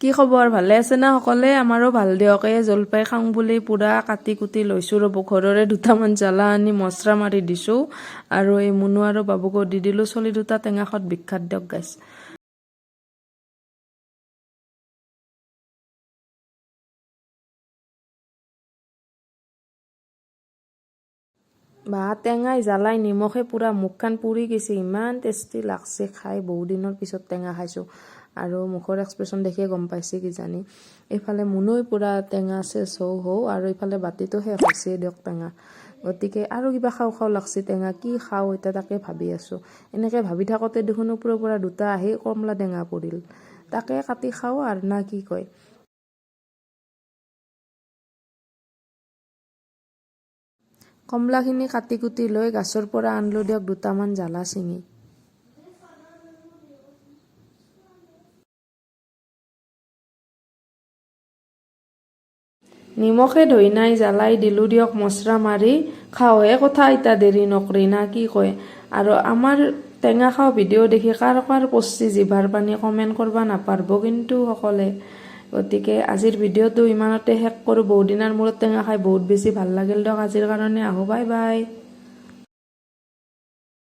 কি খবৰ ভালে আছে না সকলে আমাৰো ভাল দিয়ক জলপাই খাওঁ বুলি পুৰা কাটি কুটি লৈছো ৰব ঘৰৰে দুটামান জ্বালা আনি মছলা মাৰি দিছো আৰু এই মুনু আৰু বাবুকো দি দিলো চলি দুটা টেঙাখত বিখ্যাত দিয়ক গাইছ বা টেঙাই জ্বালাই নিমখে পুৰা মুখখান পুৰি গৈছে ইমান টেষ্টি লাগছে খাই বহু দিনৰ পিছত টেঙা খাইছো আৰু মুখৰ এক্সপ্ৰেছন দেখিয়ে গম পাইছে কিজানি এইফালে মুনুই পুৰা টেঙা চেচ হও আৰু এইফালে বাতিটো শেষ হৈছে দিয়ক টেঙা গতিকে আৰু কিবা খাওঁ খাওঁ লাগছে টেঙা কি খাওঁ এতিয়া তাকে ভাবি আছো এনেকে ভাবি থাকোতে দেখোন ওপৰৰ পৰা দুটা আহি কমলা টেঙা পৰিল তাকে কাটি খাওঁ আৰু না কি কয় কমলাখিনি কাটি কুটি লৈ গাছৰ পৰা আনলো দিয়ক দুটামান জ্বালা চিঙি নিমখে ধই নাই জ্বালাই দিলো দিয়ক মছলা মাৰি খাওঁহে কথা ইতা দেৰি নকৰি না কি কয় আৰু আমাৰ টেঙা খাওঁ ভিডিঅ' দেখি কাৰ কাৰ পচি জিভাৰ পানী কমেণ্ট কৰবা নাপাৰব কিন্তু সকলে গতিকে আজিৰ ভিডিঅ'টো ইমানতে শেষ কৰোঁ বহুদিনৰ মূৰত টেঙা খাই বহুত বেছি ভাল লাগিল দিয়ক আজিৰ কাৰণে আহো বাই বাই